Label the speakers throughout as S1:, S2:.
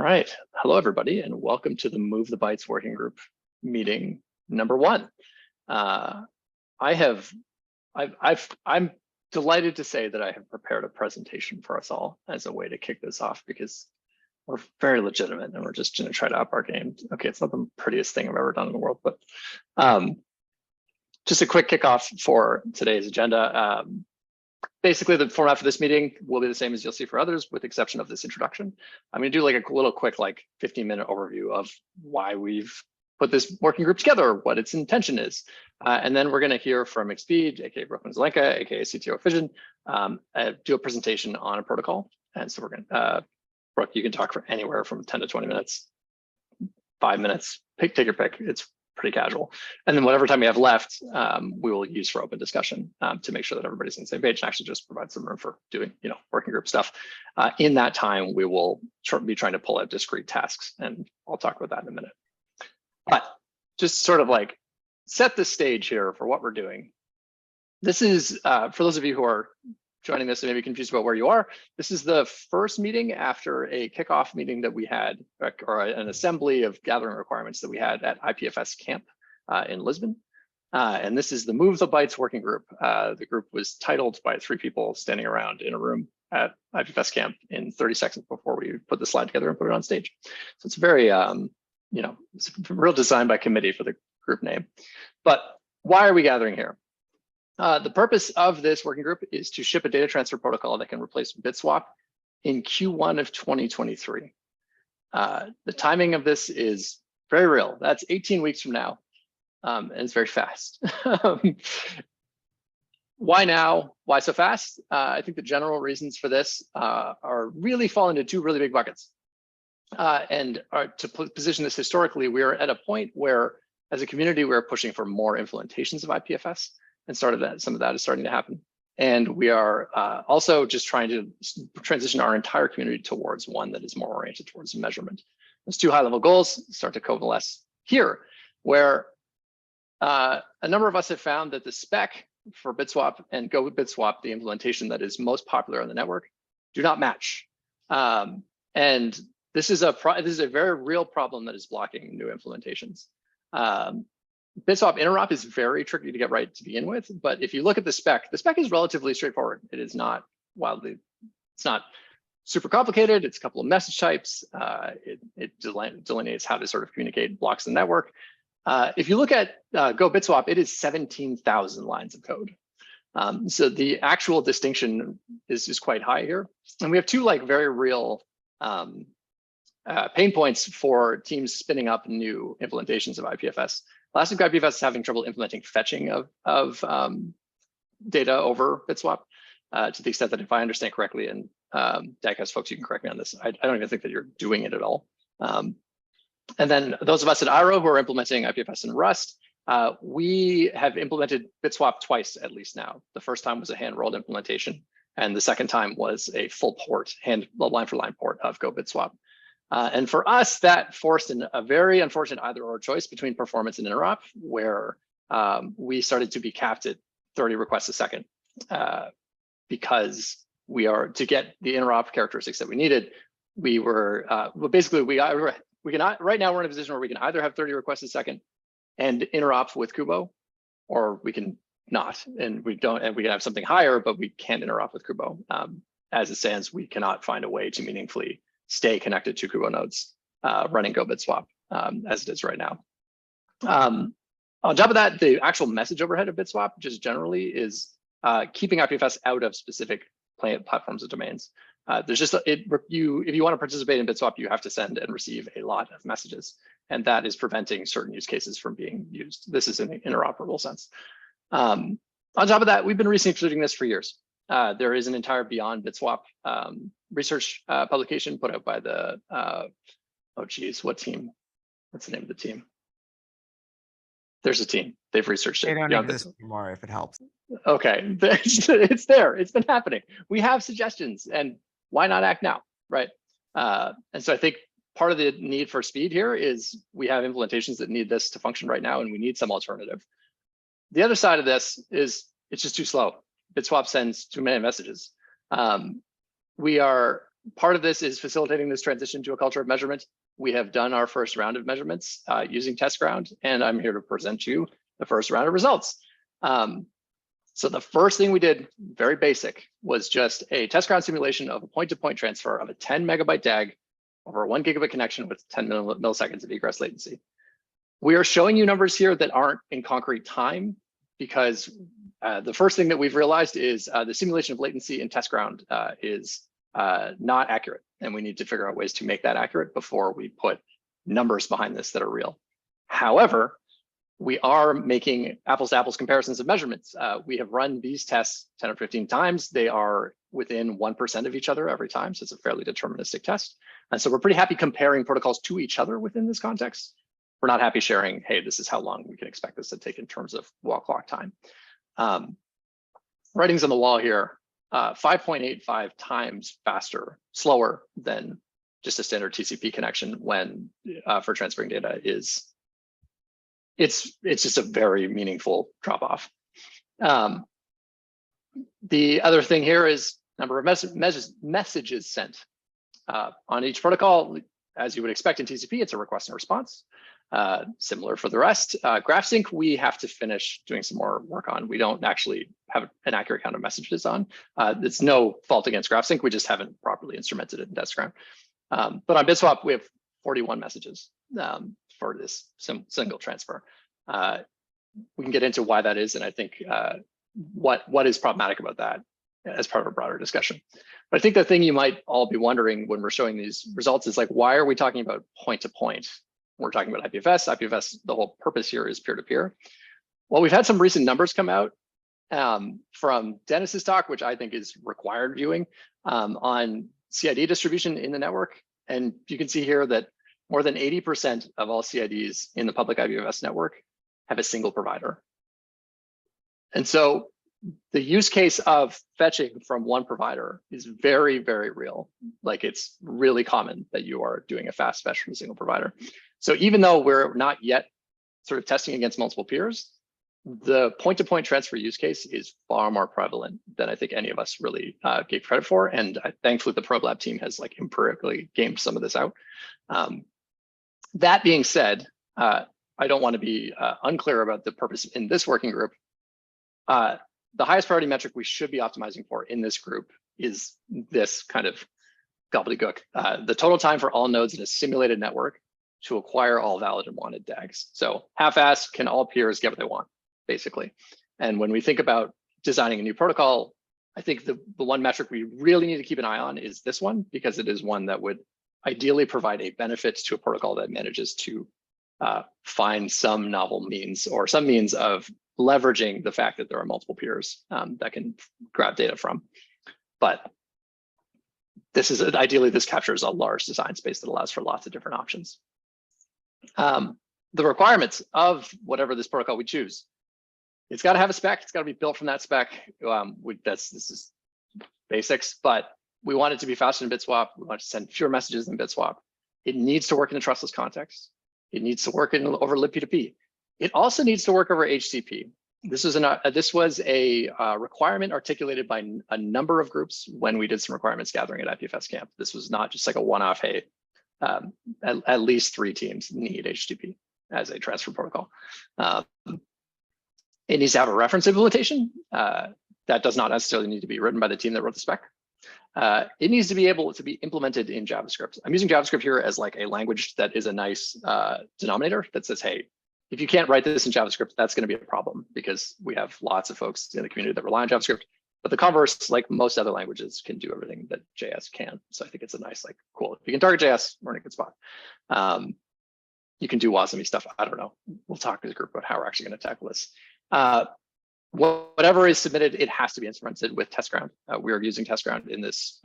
S1: right. Hello, everybody, and welcome to the Move the Bytes Working Group meeting number 1. I'm delighted to say that I have prepared a presentation for us all as a way to kick this off because we're very legitimate and we're just going to try to up our game. Okay, it's not the prettiest thing I've ever done in the world, but just a quick kickoff for today's agenda. Basically, the format for this meeting will be the same as you'll see for others, with the exception of this introduction. I'm going to do like a little quick, 15-minute overview of why we've put this working group together, what its intention is. And then we're going to hear from Expeed, aka Brooklyn Zelenka, aka CTO of Fission, do a presentation on a protocol. And so we're going to, Brooke, you can talk for anywhere from 10 to 20 minutes, 5 minutes, take your pick. It's pretty casual. And then whatever time we have left, we will use for open discussion to make sure that everybody's on the same page and actually just provide some room for doing, working group stuff. In that time, we will be trying to pull out discrete tasks, and I'll talk about that in a minute. But just sort of set the stage here for what we're doing. This is, for those of you who are joining this and maybe confused about where you are, this is the first meeting after a kickoff meeting that we had, or an assembly of gathering requirements that we had at IPFS camp in Lisbon. And this is the Move the Bytes working group. The group was titled by 3 people standing around in a room at IPFS camp in 30 seconds before we put the slide together and put it on stage. So it's very, it's a real design by committee for the group name. But why are we gathering here? The purpose of this working group is to ship a data transfer protocol that can replace BitSwap in Q1 of 2023. The timing of this is very real. That's 18 weeks from now, and it's very fast. Why now? Why so fast? I think the general reasons for this are really fall into 2 really big buckets. To position this historically, we are at a point where, as a community, we're pushing for more implementations of IPFS. And some of that is starting to happen. And we are also just trying to transition our entire community towards one that is more oriented towards measurement. Those 2 high-level goals start to coalesce here, where a number of us have found that the spec for BitSwap and Go with BitSwap, the implementation that is most popular on the network, do not match. And this is a very real problem that is blocking new implementations. BitSwap interop is very tricky to get right to begin with, but if you look at the spec is relatively straightforward. It is not it's not super complicated. It's a couple of message types. It delineates how to sort of communicate blocks the network. If you look at Go BitSwap, it is 17,000 lines of code. So the actual distinction is quite high here. And we have 2 very real pain points for teams spinning up new implementations of IPFS. Elastic IPFS is having trouble implementing fetching of data over BitSwap to the extent that, if I understand correctly, and DAGcast folks, you can correct me on this, I don't even think that you're doing it at all. And then those of us at Iro who are implementing IPFS in Rust, we have implemented BitSwap twice at least now. The first time was a hand-rolled implementation, and the second time was a full port, line-for-line port of Go BitSwap. And for us, that forced a very unfortunate either-or choice between performance and interop, where we started to be capped at 30 requests a second because to get the interop characteristics that we needed, we were right now we're in a position where we can either have 30 requests a second and interop with Kubo, or we can not, and we can have something higher, but we can't interop with Kubo. As it stands, we cannot find a way to meaningfully stay connected to Kubo nodes running Go BitSwap as it is right now. On top of that, the actual message overhead of BitSwap just generally is keeping IPFS out of specific platforms and domains. If you want to participate in BitSwap, you have to send and receive a lot of messages, and that is preventing certain use cases from being used. This is in an interoperable sense. On top of that, we've been researching this for years. There is an entire Beyond BitSwap research publication put out by the, what team? What's the name of the team? There's a team. They've researched it.
S2: They don't exist anymore, if it helps.
S1: Okay, it's there. It's been happening. We have suggestions, and why not act now, right? And so I think part of the need for speed here is we have implementations that need this to function right now, and we need some alternative. The other side of this is it's just too slow. BitSwap sends too many messages. We are part of this is facilitating this transition to a culture of measurement. We have done our first round of measurements using test ground, and I'm here to present you the first round of results. So the first thing we did, very basic, was just a test ground simulation of a point-to-point transfer of a 10 megabyte DAG over a 1 gigabit connection with 10 milliseconds of egress latency. We are showing you numbers here that aren't in concrete time because the first thing that we've realized is the simulation of latency in test ground is not accurate, and we need to figure out ways to make that accurate before we put numbers behind this that are real. However, we are making apples to apples comparisons of measurements. We have run these tests 10 or 15 times. They are within 1% of each other every time, so it's a fairly deterministic test. And so we're pretty happy comparing protocols to each other within this context. We're not happy sharing, hey, this is how long we can expect this to take in terms of wall clock time. Writings on the wall here, 5.85 times faster, slower than just a standard TCP connection when for transferring data is, it's just a very meaningful drop off. The other thing here is number of messages sent. On each protocol, as you would expect in TCP, it's a request and response. Similar for the rest. GraphSync, we have to finish doing some more work on. We don't actually have an accurate count of messages on. It's no fault against GraphSync, we just haven't properly instrumented it in test ground. But on BitSwap, we have 41 messages for this single transfer. We can get into why that is, and I think what is problematic about that as part of a broader discussion. But I think the thing you might all be wondering when we're showing these results is like, why are we talking about point-to-point? We're talking about IPFS. IPFS, the whole purpose here is peer-to-peer. Well, we've had some recent numbers come out from Dennis's talk, which I think is required viewing on CID distribution in the network. And you can see here that more than 80% of all CIDs in the public IPFS network have a single provider. And so the use case of fetching from one provider is very, very real. Like it's really common that you are doing a fast fetch from a single provider. So even though we're not yet sort of testing against multiple peers, the point-to-point transfer use case is far more prevalent than I think any of us really gave credit for. And thankfully, the Probe Lab team has like empirically gamed some of this out. That being said, I don't want to be unclear about the purpose in this working group. The highest priority metric we should be optimizing for in this group is this kind of gobbledygook. The total time for all nodes in a simulated network to acquire all valid and wanted DAGs. So half-assed, can all peers get what they want, basically. And when we think about designing a new protocol, I think the one metric we really need to keep an eye on is this one, because it is one that would ideally provide a benefit to a protocol that manages to find some novel means or some means of leveraging the fact that there are multiple peers that can grab data from. But this is ideally, this captures a large design space that allows for lots of different options. The requirements of whatever this protocol we choose, it's got to have a spec. It's got to be built from that spec. This is basics, but we want it to be faster than BitSwap. We want to send fewer messages than BitSwap. It needs to work in a trustless context. It needs to work over libp2p. It also needs to work over HCP. This was a requirement articulated by a number of groups when we did some requirements gathering at IPFS Camp. This was not just like a one-off, hey, at least 3 teams need HTTP as a transfer protocol. It needs to have a reference implementation. That does not necessarily need to be written by the team that wrote the spec. It needs to be able to be implemented in JavaScript. I'm using JavaScript here as like a language that is a nice denominator that says, hey, if you can't write this in JavaScript, that's going to be a problem because we have lots of folks in the community that rely on JavaScript. But the converse, like most other languages, can do everything that JS can. So I think it's a nice, like, cool. If you can target JS, we're in a good spot. You can do WASM stuff. I don't know. We'll talk as a group about how we're actually going to tackle this. Whatever is submitted, it has to be instrumented with test ground. We are using test ground in this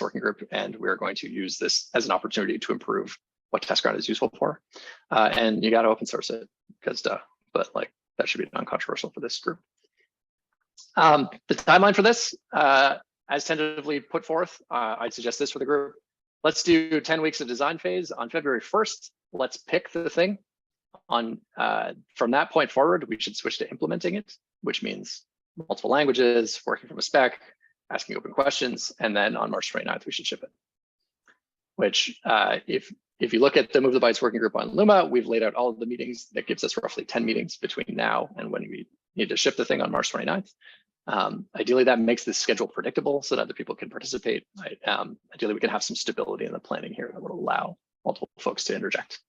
S1: working group, and we're going to use this as an opportunity to improve what test ground is useful for. And you got to open source it because but like that should be non-controversial for this group. The timeline for this, as tentatively put forth, I'd suggest this for the group. Let's do 10 weeks of design phase on February 1st. Let's pick the thing. From that point forward, we should switch to implementing it, which means multiple languages, working from a spec, asking open questions, and then on March 29th, we should ship it. Which if you look at the Move the Bytes working group on Luma, we've laid out all of the meetings. That gives us roughly 10 meetings between now and when we need to ship the thing on March 29th. Ideally, that makes this schedule predictable so that other people can participate. Ideally, we can have some stability in the planning here that would allow multiple folks to interject.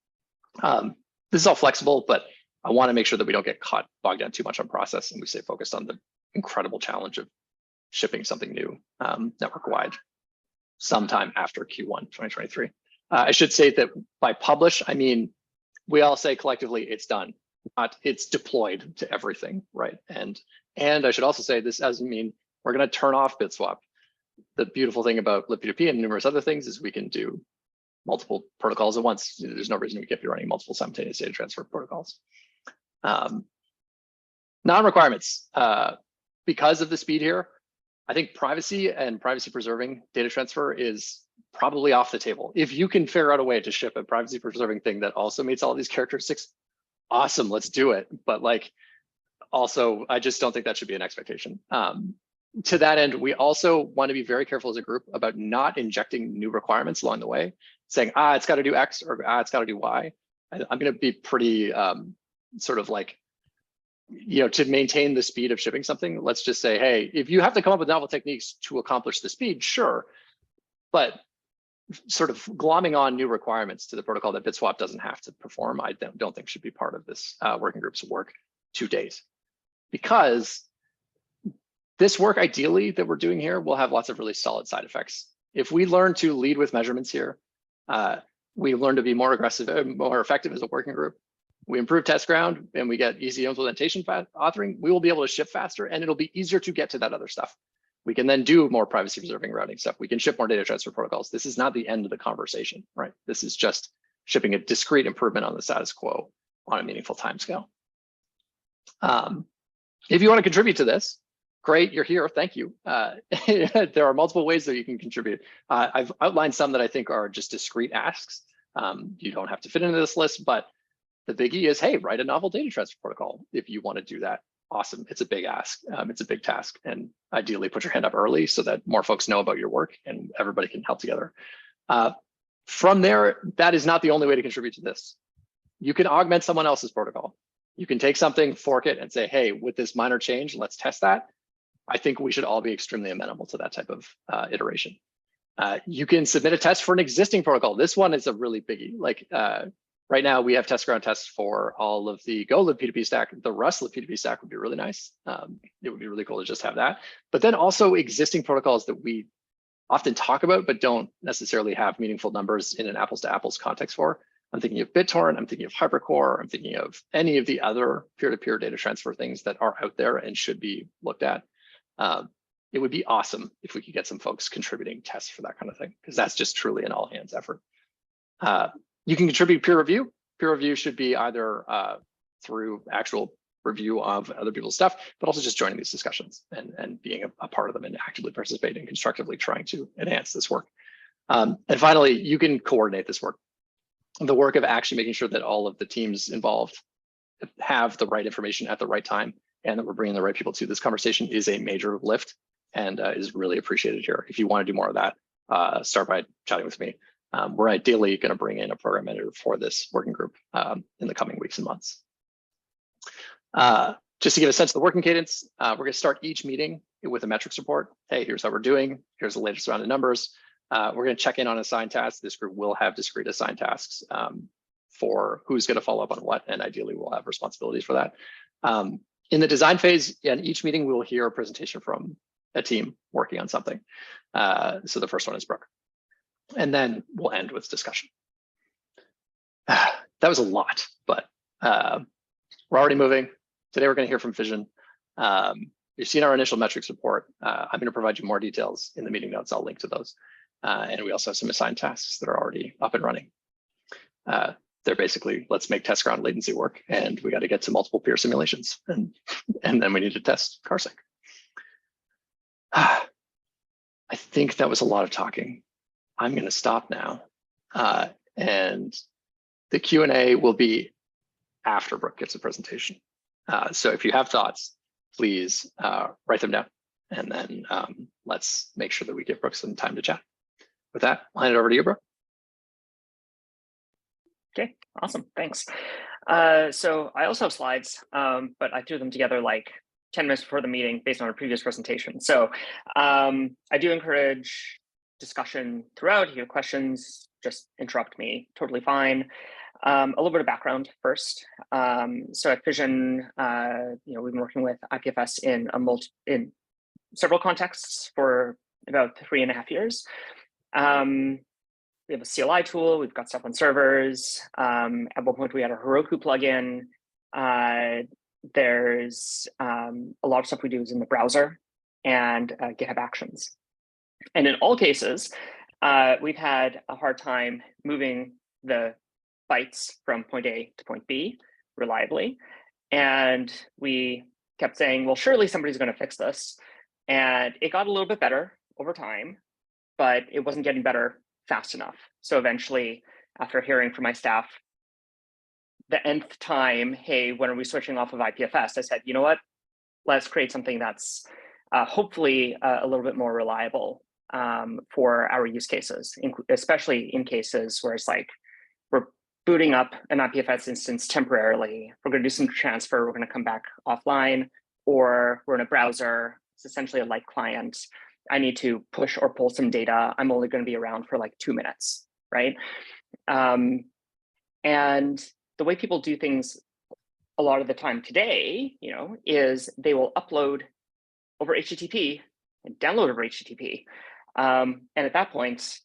S1: This is all flexible, but I want to make sure that we don't get bogged down too much on process and we stay focused on the incredible challenge of shipping something new network-wide sometime after Q1 2023. I should say that by publish, I mean, we all say collectively it's done, not it's deployed to everything, right? And I should also say this doesn't mean we're going to turn off BitSwap. The beautiful thing about libp2p and numerous other things is we can do multiple protocols at once. There's no reason we can't be running multiple simultaneous data transfer protocols. Non-requirements, because of the speed here, I think privacy and privacy preserving data transfer is probably off the table. If you can figure out a way to ship a privacy preserving thing that also meets all these characteristics, awesome, let's do it. But like, also, I just don't think that should be an expectation. To that end, we also want to be very careful as a group about not injecting new requirements along the way, saying, it's got to do X or it's got to do Y. I'm going to be pretty sort of like, to maintain the speed of shipping something, let's just say, hey, if you have to come up with novel techniques to accomplish the speed, sure. But sort of glomming on new requirements to the protocol that BitSwap doesn't have to perform, I don't think should be part of this working group's work to date. Because this work, ideally, that we're doing here will have lots of really solid side effects. If we learn to lead with measurements here, we learn to be more aggressive, more effective as a working group. We improve test ground and we get easy implementation authoring, we will be able to ship faster and it'll be easier to get to that other stuff. We can then do more privacy preserving routing stuff. We can ship more data transfer protocols. This is not the end of the conversation, right? This is just shipping a discrete improvement on the status quo on a meaningful timescale. If you want to contribute to this, great, you're here, thank you. There are multiple ways that you can contribute. I've outlined some that I think are just discrete asks. You don't have to fit into this list, but the biggie is, hey, write a novel data transfer protocol if you want to do that. Awesome, it's a big ask, it's a big task, and ideally put your hand up early so that more folks know about your work and everybody can help together. From there, that is not the only way to contribute to this. You can augment someone else's protocol. You can take something, fork it, and say, hey, with this minor change, let's test that. I think we should all be extremely amenable to that type of iteration. You can submit a test for an existing protocol. This one is a really biggie. Like right now, we have test ground tests for all of the Go libp2p stack. The Rust libp2p stack would be really nice. It would be really cool to just have that. But then also existing protocols that we often talk about, but don't necessarily have meaningful numbers in an apples to apples context for. I'm thinking of BitTorrent, I'm thinking of Hypercore, I'm thinking of any of the other peer-to-peer data transfer things that are out there and should be looked at. It would be awesome if we could get some folks contributing tests for that kind of thing, because that's just truly an all hands effort. You can contribute peer review. Peer review should be either through actual review of other people's stuff, but also just joining these discussions and being a part of them and actively participating, constructively trying to enhance this work. And finally, you can coordinate this work. The work of actually making sure that all of the teams involved have the right information at the right time and that we're bringing the right people to this conversation is a major lift and is really appreciated here. If you want to do more of that, start by chatting with me. We're ideally going to bring in a program manager for this working group in the coming weeks and months. Just to give a sense of the working cadence, we're going to start each meeting with a metrics report. Hey, here's how we're doing. Here's the latest round of numbers. We're going to check in on assigned tasks. This group will have discrete assigned tasks for who's going to follow up on what, and ideally we'll have responsibilities for that. In the design phase, in each meeting, we will hear a presentation from a team working on something. So the first one is Brooke. And then we'll end with discussion. That was a lot, but we're already moving. Today we're going to hear from Fission. You've seen our initial metrics report. I'm going to provide you more details in the meeting notes. I'll link to those. And we also have some assigned tasks that are already up and running. They're basically, let's make test ground latency work, and we got to get to multiple peer simulations, and then we need to test CarSync. I think that was a lot of talking. I'm going to stop now, and the Q&A will be after Brooke gives a presentation. So if you have thoughts, please write them down. And then let's make sure that we give Brooke some time to chat. With that, I'll hand it over to you, Brooke.
S3: Okay, awesome, thanks. So I also have slides, but I threw them together like 10 minutes before the meeting based on a previous presentation. So I do encourage discussion throughout. If you have questions, just interrupt me, totally fine. A little bit of background first. So at Fission, we've been working with IPFS in several contexts for about 3.5 years. We have a CLI tool, we've got stuff on servers. At one point we had a Heroku plugin. There's a lot of stuff we do is in the browser and GitHub Actions. And in all cases, we've had a hard time moving the bytes from point A to point B reliably. And we kept saying, well, surely somebody's going to fix this. And it got a little bit better over time, but it wasn't getting better fast enough. So eventually, after hearing from my staff, the nth time, hey, when are we switching off of IPFS? I said, you know what? Let's create something that's hopefully a little bit more reliable for our use cases, especially in cases where it's like we're booting up an IPFS instance temporarily. We're going to do some transfer. We're going to come back offline, or we're in a browser. It's essentially a light client. I need to push or pull some data. I'm only going to be around for like 2 minutes, right? And the way people do things a lot of the time today, is they will upload over HTTP and download over HTTP. And at that point,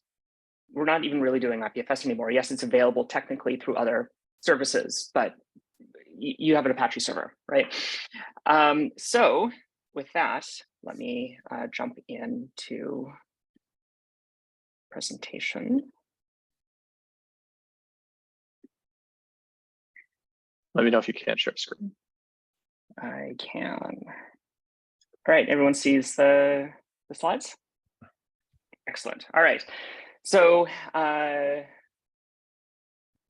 S3: we're not even really doing IPFS anymore. Yes, it's available technically through other services, but you have an Apache server, right? So with that, let me jump into presentation.
S1: Let me know if you can't share screen.
S3: I can. All right, everyone sees the slides? Excellent. All right. So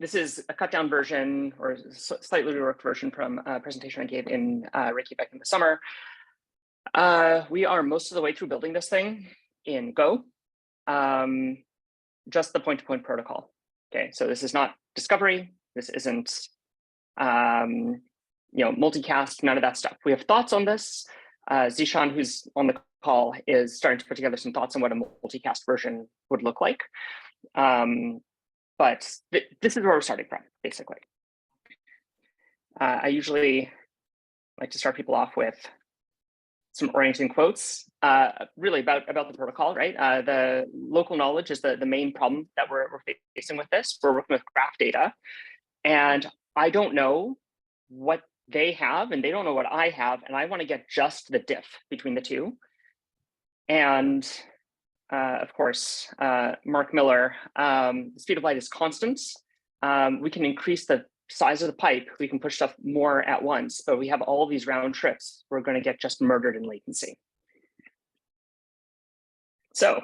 S3: this is a cut down version or slightly reworked version from a presentation I gave in Reiki back in the summer. We are most of the way through building this thing in Go, just the point-to-point protocol. Okay, so this is not discovery. This isn't multicast, none of that stuff. We have thoughts on this. Zishan, who's on the call, is starting to put together some thoughts on what a multicast version would look like. But this is where we're starting from, basically. I usually like to start people off with some orienting quotes, really about the protocol, right? The local knowledge is the main problem that we're facing with this. We're working with graph data, and I don't know what they have, and they don't know what I have, and I want to get just the diff between the two. And of course, Mark Miller, the speed of light is constant. We can increase the size of the pipe. We can push stuff more at once, but we have all these round trips. We're going to get just murdered in latency. So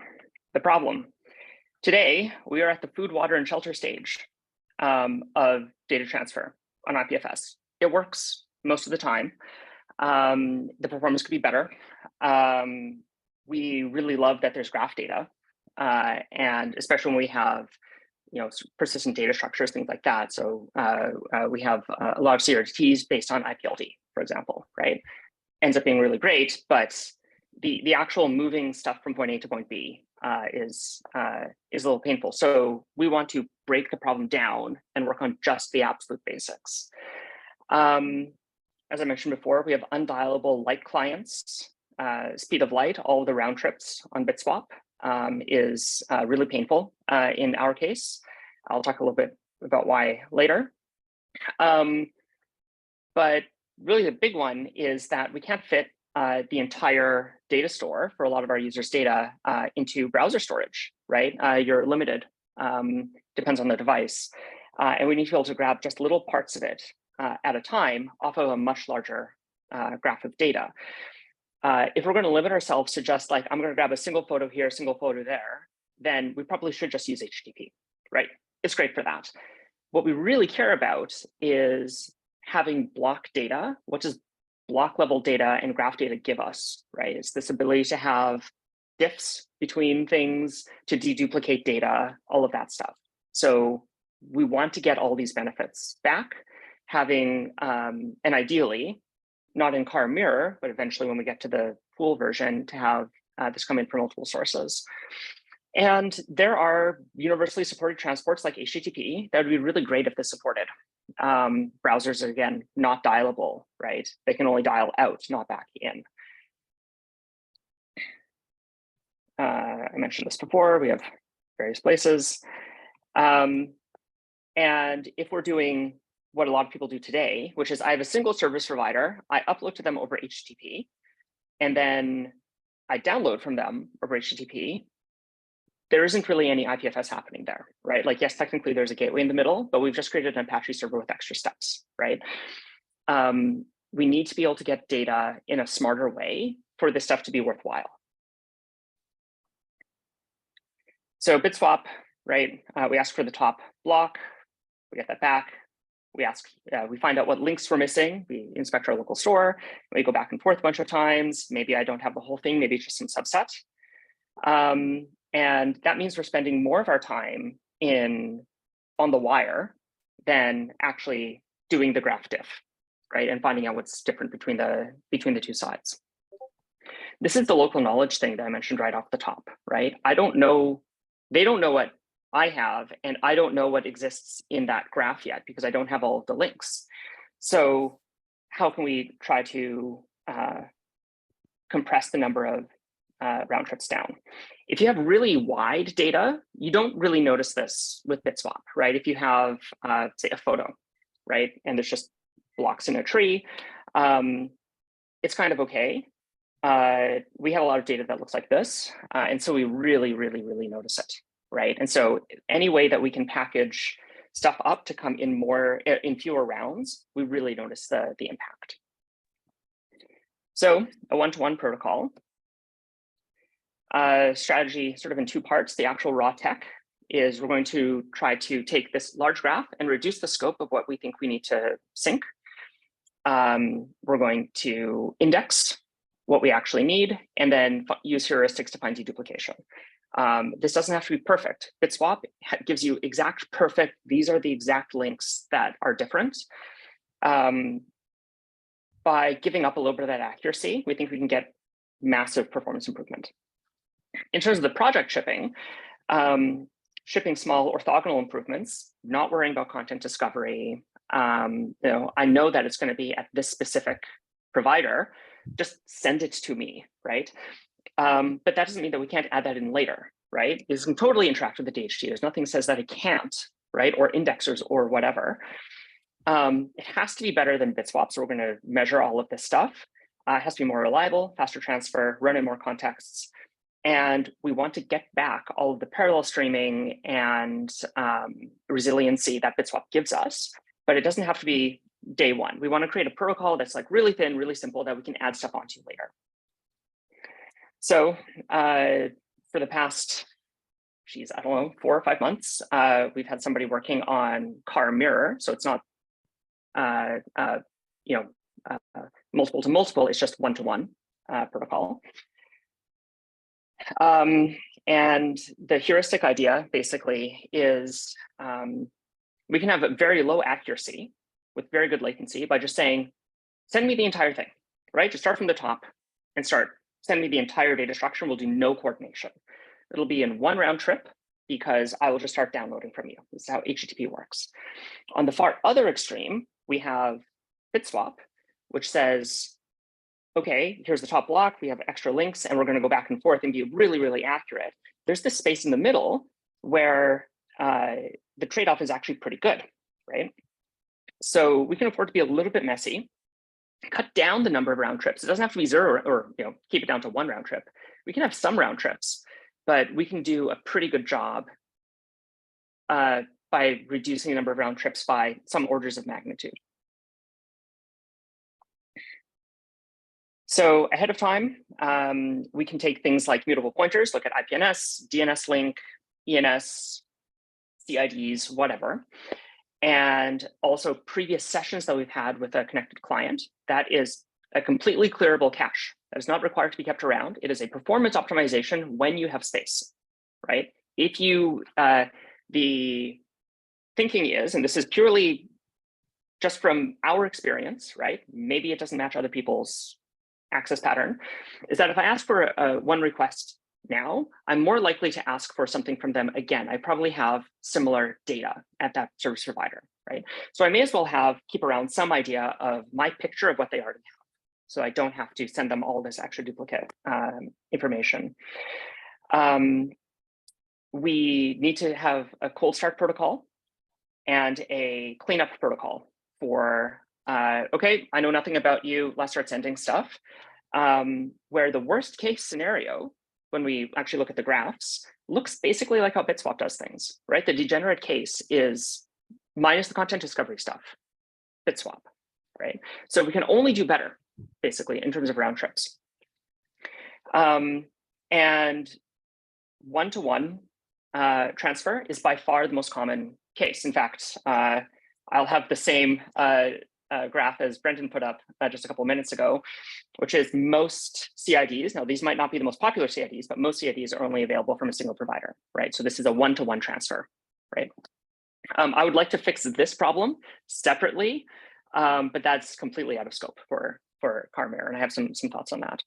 S3: the problem. Today, we are at the food, water, and shelter stage of data transfer on IPFS. It works most of the time. The performance could be better. We really love that there's graph data, and especially when we have persistent data structures, things like that. So we have a lot of CRTs based on IPLD, for example, right? Ends up being really great, but the actual moving stuff from point A to point B is a little painful. So we want to break the problem down and work on just the absolute basics. As I mentioned before, we have undialable light clients. Speed of light, all of the round trips on Bitswap is really painful in our case. I'll talk a little bit about why later. But really the big one is that we can't fit the entire data store for a lot of our users' data into browser storage, right? You're limited, depends on the device. And we need to be able to grab just little parts of it at a time off of a much larger graph of data. If we're going to limit ourselves to just like, I'm going to grab a single photo here, a single photo there, then we probably should just use HTTP, right? It's great for that. What we really care about is having block data. What does block level data and graph data give us, right? It's this ability to have diffs between things, to deduplicate data, all of that stuff. So we want to get all these benefits back, having, and ideally, not in car mirror, but eventually when we get to the pool version, to have this come in from multiple sources. And there are universally supported transports like HTTP that would be really great if this supported. Browsers are, again, not dialable, right? They can only dial out, not back in. I mentioned this before, we have various places. And if we're doing what a lot of people do today, which is I have a single service provider, I upload to them over HTTP, and then I download from them over HTTP, there isn't really any IPFS happening there, right? Like, yes, technically there's a gateway in the middle, but we've just created an Apache server with extra steps, right? We need to be able to get data in a smarter way for this stuff to be worthwhile. So BitSwap, right? We ask for the top block, we get that back. We find out what links we're missing. We inspect our local store. We go back and forth a bunch of times. Maybe I don't have the whole thing. Maybe it's just some subset. And that means we're spending more of our time on the wire than actually doing the graph diff, right? And finding out what's different between the two sides. This is the local knowledge thing that I mentioned right off the top, right? I don't know, they don't know what I have, and I don't know what exists in that graph yet because I don't have all of the links. So how can we try to compress the number of round trips down? If you have really wide data, you don't really notice this with BitSwap, right? If you have, say, a photo, right, and there's just blocks in a tree, it's kind of okay. We have a lot of data that looks like this, and so we really, really, really notice it, right? And so any way that we can package stuff up to come in fewer rounds, we really notice the impact. So a one-to-one protocol. Strategy sort of in two parts. The actual raw tech is we're going to try to take this large graph and reduce the scope of what we think we need to sync. We're going to index what we actually need and then use heuristics to find deduplication. This doesn't have to be perfect. BitSwap gives you exact perfect, these are the exact links that are different. By giving up a little bit of that accuracy, we think we can get massive performance improvement. In terms of the project shipping, shipping small orthogonal improvements, not worrying about content discovery. I know that it's going to be at this specific provider, just send it to me, right? But that doesn't mean that we can't add that in later, right? This can totally interact with the DHT. There's nothing that says that it can't, right? Or indexers or whatever. It has to be better than BitSwap, so we're going to measure all of this stuff. It has to be more reliable, faster transfer, run in more contexts. And we want to get back all of the parallel streaming and resiliency that BitSwap gives us, but it doesn't have to be day one. We want to create a protocol that's like really thin, really simple that we can add stuff onto later. So for the past, I don't know, 4 or 5 months, we've had somebody working on car mirror. So it's not, multiple to multiple, it's just one-to-one protocol. And the heuristic idea basically is we can have a very low accuracy with very good latency by just saying, send me the entire thing, right? Just start from the top and send me the entire data structure. We'll do no coordination. It'll be in one round trip because I will just start downloading from you. This is how HTTP works. On the far other extreme, we have BitSwap, which says, okay, here's the top block, we have extra links, and we're going to go back and forth and be really, really accurate. There's this space in the middle where the trade-off is actually pretty good, right? So we can afford to be a little bit messy, cut down the number of round trips. It doesn't have to be 0 or keep it down to 1 round trip. We can have some round trips, but we can do a pretty good job by reducing the number of round trips by some orders of magnitude. So ahead of time, we can take things like mutable pointers, look at IPNS, DNS link, ENS, CIDs, whatever, and also previous sessions that we've had with a connected client. That is a completely clearable cache that is not required to be kept around. It is a performance optimization when you have space, right? If you, the thinking is, and this is purely just from our experience, right? Maybe it doesn't match other people's access pattern, is that if I ask for one request now, I'm more likely to ask for something from them again. I probably have similar data at that service provider, right? So I may as well keep around some idea of my picture of what they already have. So I don't have to send them all this extra duplicate information. We need to have a cold start protocol and a cleanup protocol for, okay, I know nothing about you, let's start sending stuff. Where the worst case scenario, when we actually look at the graphs, looks basically like how Bitswap does things, right? The degenerate case is minus the content discovery stuff, Bitswap, right? So we can only do better, basically, in terms of round trips. And one-to-one transfer is by far the most common case. In fact, I'll have the same graph as Brendan put up just a couple of minutes ago, which is most CIDs. Now, these might not be the most popular CIDs, but most CIDs are only available from a single provider, right? So this is a one-to-one transfer, right? I would like to fix this problem separately, but that's completely out of scope for Carmere, and I have some thoughts on that.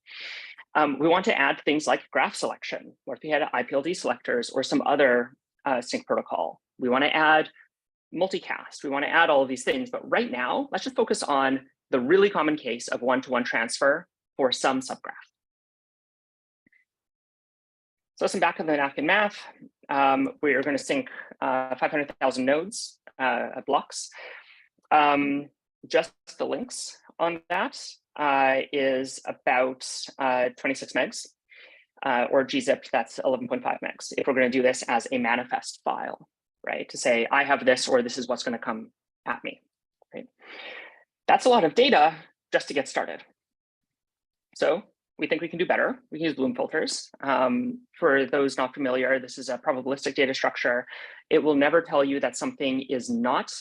S3: We want to add things like graph selection, or if we had IPLD selectors or some other sync protocol. We want to add multicast. We want to add all of these things, but right now, let's just focus on the really common case of one-to-one transfer for some subgraph. So some back of the napkin math. We are going to sync 500,000 nodes blocks. Just the links on that is about 26 megs, or gzipped, that's 11.5 megs. If we're going to do this as a manifest file, right? To say, I have this, or this is what's going to come at me, right? That's a lot of data just to get started. So we think we can do better. We can use Bloom filters. For those not familiar, this is a probabilistic data structure. It will never tell you that something is not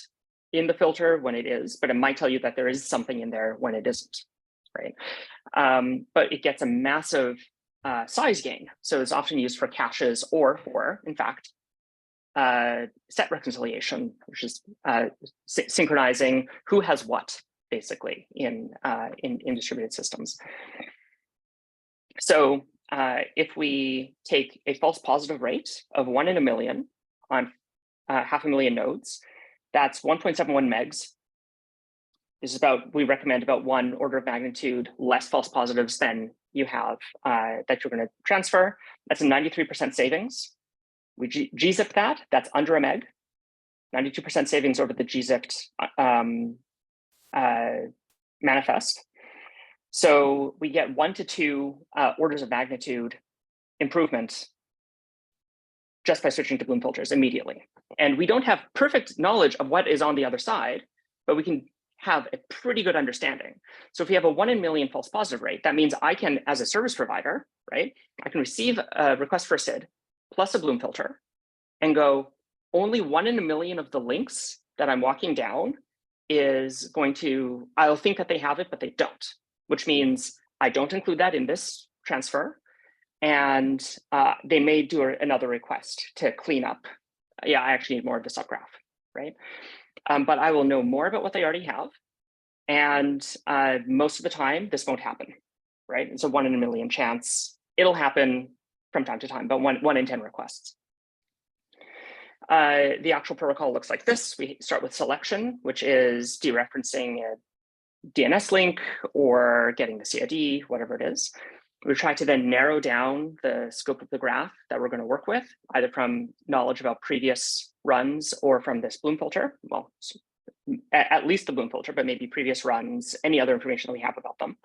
S3: in the filter when it is, but it might tell you that there is something in there when it isn't, right? But it gets a massive size gain. So it's often used for caches or for, in fact, set reconciliation, which is synchronizing who has what, basically, in distributed systems. So if we take a false positive rate of 1 in a million on 500,000 nodes, that's 1.71 megs. This is about, we recommend about 1 order of magnitude less false positives than you have that you're going to transfer. That's a 93% savings. We gzipped that, that's under a meg. 92% savings over the gzipped manifest. So we get 1 to 2 orders of magnitude improvement just by switching to Bloom filters immediately. And we don't have perfect knowledge of what is on the other side, but we can have a pretty good understanding. So if we have a 1 in a million false positive rate, that means I can, as a service provider, right, I can receive a request for a SID plus a Bloom filter and go, only 1 in a million of the links that I'm walking down is going to, I'll think that they have it, but they don't, which means I don't include that in this transfer. And they may do another request to clean up. Yeah, I actually need more of the subgraph, right? But I will know more about what they already have. And most of the time, this won't happen, right? It's a 1 in a million chance. It'll happen from time to time, but one in 10 requests. The actual protocol looks like this. We start with selection, which is dereferencing a DNS link or getting the CID, whatever it is. We try to then narrow down the scope of the graph that we're going to work with, either from knowledge about previous runs or from this Bloom filter. Well, at least the Bloom filter, but maybe previous runs, any other information that we have about them.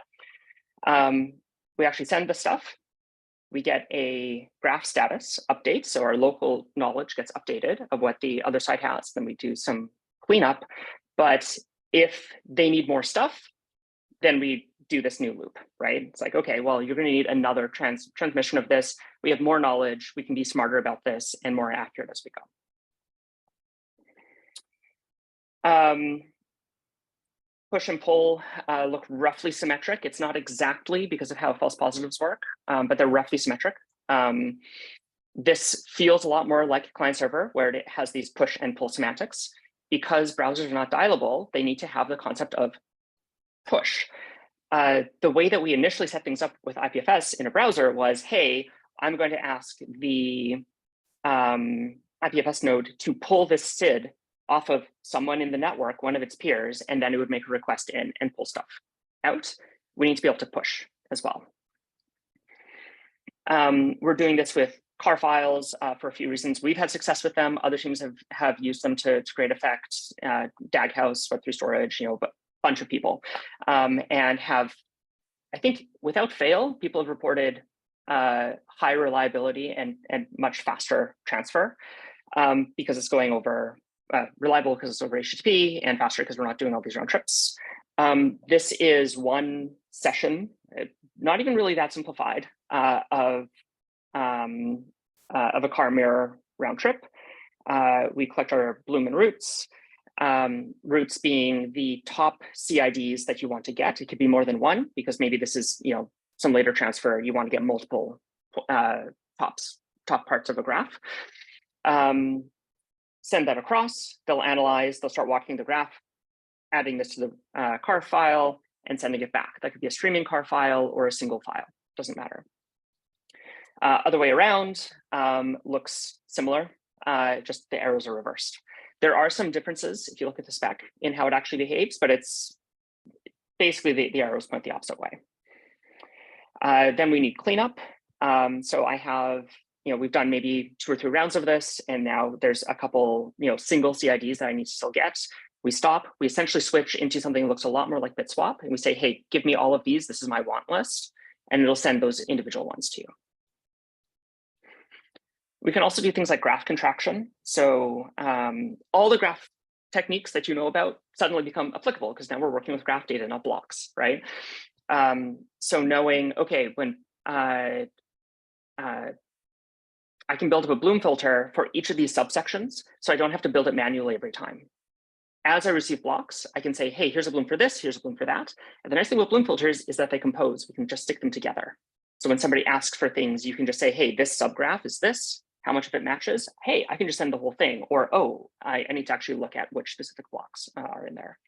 S3: We actually send the stuff. We get a graph status update. So our local knowledge gets updated of what the other side has. Then we do some cleanup. But if they need more stuff, then we do this new loop, right? It's like, okay, well, you're going to need another transmission of this. We have more knowledge. We can be smarter about this and more accurate as we go. push and pull look roughly symmetric. It's not exactly because of how false positives work, but they're roughly symmetric. This feels a lot more like client server, where it has these push and pull semantics. Because browsers are not dialable, they need to have the concept of push. The way that we initially set things up with IPFS in a browser was, hey, I'm going to ask the IPFS node to pull this SID off of someone in the network, one of its peers, and then it would make a request in and pull stuff out. We need to be able to push as well. We're doing this with car files for a few reasons. We've had success with them. Other teams have used them to great effect. Daghouse, Web3 storage, a bunch of people, and have, I think, without fail, people have reported high reliability and much faster transfer because it's going over reliable because it's over HTTP, and faster because we're not doing all these round trips. This is one session, not even really that simplified, of a car mirror round trip. We collect our Bloom and roots. Roots being the top CIDs that you want to get. It could be more than one, because maybe this is some later transfer, you want to get multiple top parts of a graph. Send that across, they'll analyze, they'll start walking the graph, adding this to the car file and sending it back. That could be a streaming car file or a single file, doesn't matter. Other way around looks similar, just the arrows are reversed. There are some differences if you look at the spec in how it actually behaves, but it's basically the arrows point the opposite way. Then we need cleanup. So I have, we've done maybe 2 or 3 rounds of this, and now there's a couple, single CIDs that I need to still get. We stop, we essentially switch into something that looks a lot more like BitSwap, and we say, hey, give me all of these, this is my want list, and it'll send those individual ones to you. We can also do things like graph contraction. So all the graph techniques that you know about suddenly become applicable, because now we're working with graph data, not blocks, right? So knowing, okay, when I can build up a Bloom filter for each of these subsections, so I don't have to build it manually every time. As I receive blocks, I can say, hey, here's a Bloom for this, here's a Bloom for that. And the nice thing with Bloom filters is that they compose. We can just stick them together. So when somebody asks for things, you can just say, hey, this subgraph is this, how much of it matches? Hey, I can just send the whole thing. Or, oh, I need to actually look at which specific blocks are in there.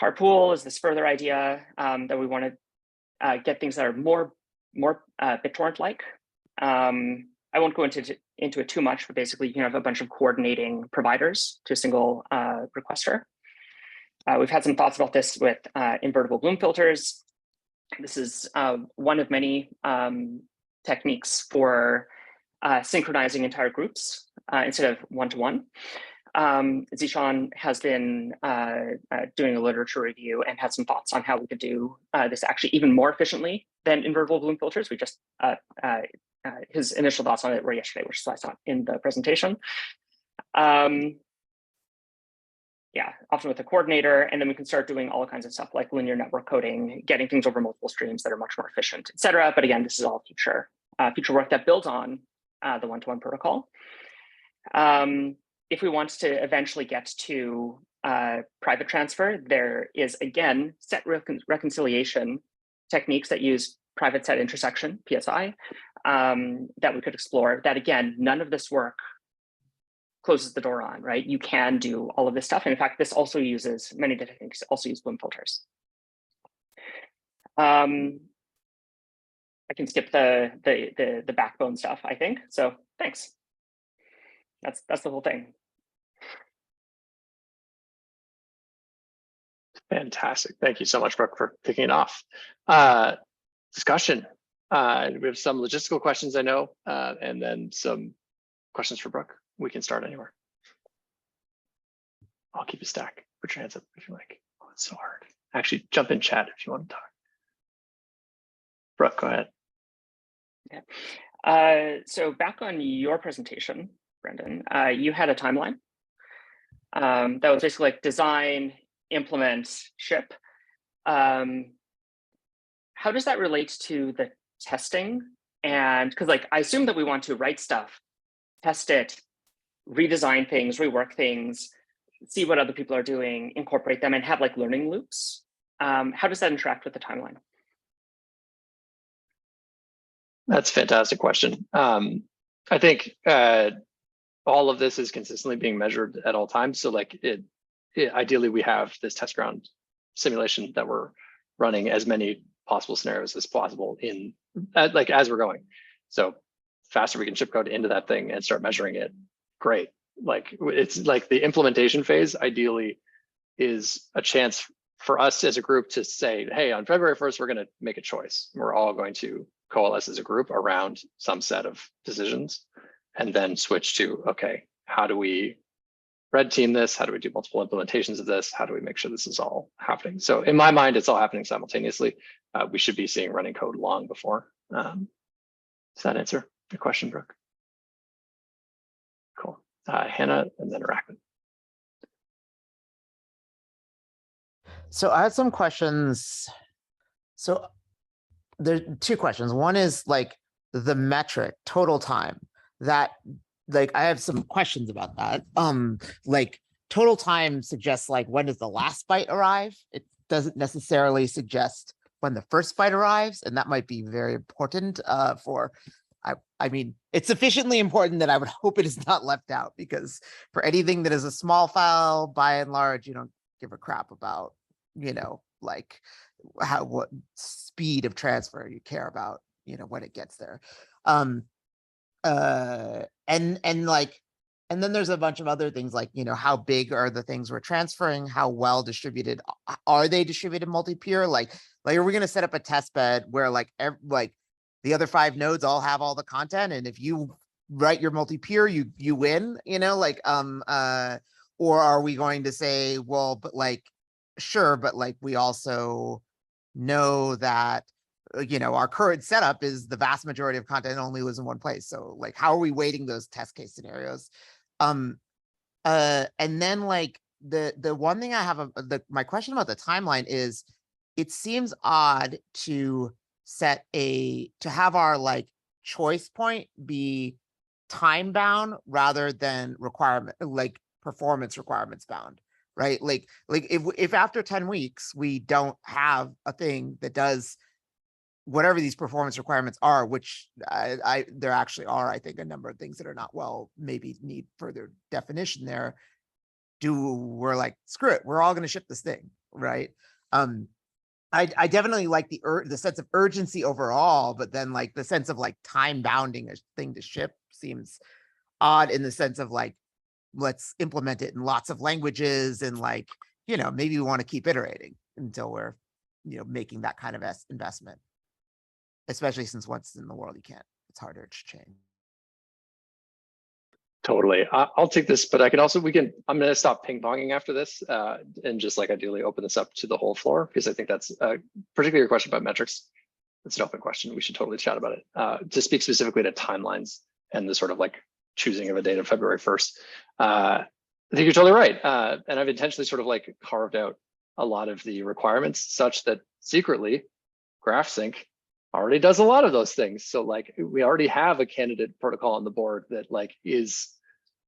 S3: Carpool is this further idea that we want to get things that are more BitTorrent-like. I won't go into it too much, but basically you can have a bunch of coordinating providers to a single requester. We've had some thoughts about this with invertible Bloom filters. This is one of many techniques for synchronizing entire groups instead of one-to-one. Zishan has been doing a literature review and had some thoughts on how we could do this actually even more efficiently than invertible Bloom filters. We just his initial thoughts on it were yesterday, which is why I saw in the presentation. Yeah, often with a coordinator, and then we can start doing all kinds of stuff like linear network coding, getting things over multiple streams that are much more efficient, et cetera. But again, this is all future work that builds on the one-to-one protocol. If we want to eventually get to private transfer, there is, again, set reconciliation techniques that use private set intersection, PSI, that we could explore. That, again, none of this work closes the door on, right? You can do all of this stuff. And in fact, this also uses, many of the techniques also use Bloom filters. I can skip the backbone stuff, I think. So thanks. That's the whole thing.
S1: Fantastic. Thank you so much, Brooke, for kicking it off. Discussion. We have some logistical questions, I know, and then some questions for Brooke. We can start anywhere. I'll keep a stack. Put your hands up if you like. Oh, it's so hard. Actually, jump in chat if you want to talk. Brooke, go ahead.
S3: Yeah. So back on your presentation, Brendan, you had a timeline that was basically like design, implement, ship. How does that relate to the testing? And because like I assume that we want to write stuff, test it, redesign things, rework things. see what other people are doing, incorporate them, and have like learning loops. How does that interact with the timeline?
S1: That's a fantastic question. I think all of this is consistently being measured at all times. So like ideally we have this test ground simulation that we're running as many possible scenarios as possible in like as we're going. So faster we can ship code into that thing and start measuring it, great. Like it's like the implementation phase ideally is a chance for us as a group to say, hey, on February 1st, we're going to make a choice. We're all going to coalesce as a group around some set of decisions and then switch to, okay, how do we red team this? How do we do multiple implementations of this? How do we make sure this is all happening? So in my mind, it's all happening simultaneously. We should be seeing running code long before. Does that answer your question, Brooke? Cool. Hannah and then Arachne.
S2: So I had some questions. So there are two questions. One is like the metric total time that like I have some questions about that. Like total time suggests like when does the last byte arrive? It doesn't necessarily suggest when the first byte arrives, and that might be very important for I mean, it's sufficiently important that I would hope it is not left out, because for anything that is a small file, by and large, you don't give a crap about, you know, like what speed of transfer you care about, you know, when it gets there. And then there's a bunch of other things like, you know, how big are the things we're transferring? How well distributed are they distributed multi-peer? Like are we going to set up a test bed where like the other 5 nodes all have all the content, and if you write your multi-peer, you win, you know, like or are we going to say, well, but like sure, but like we also know that you know our current setup is the vast majority of content only lives in one place. So like how are we weighting those test case scenarios? And then like the one thing I have my question about the timeline is, it seems odd to have our like choice point be time bound rather than performance requirements bound, right? Like if after 10 weeks we don't have a thing that does whatever these performance requirements are, which there actually are, I think, a number of things that are not maybe need further definition there. We're like, screw it, we're all going to ship this thing, right? I definitely like the sense of urgency overall, but then like the sense of like time bounding a thing to ship seems odd in the sense of like, let's implement it in lots of languages and like, you know, maybe we want to keep iterating until we're, you know, making that kind of investment, especially since once in the world it's harder to change.
S1: Totally. I'll take this, but I'm going to stop ping ponging after this and just like ideally open this up to the whole floor, because I think that's particularly your question about metrics. It's an open question. We should totally chat about it. To speak specifically to timelines and the sort of like choosing of a date of February 1st. I think you're totally right. And I've intentionally sort of like carved out a lot of the requirements such that secretly GraphSync already does a lot of those things. So like we already have a candidate protocol on the board that like is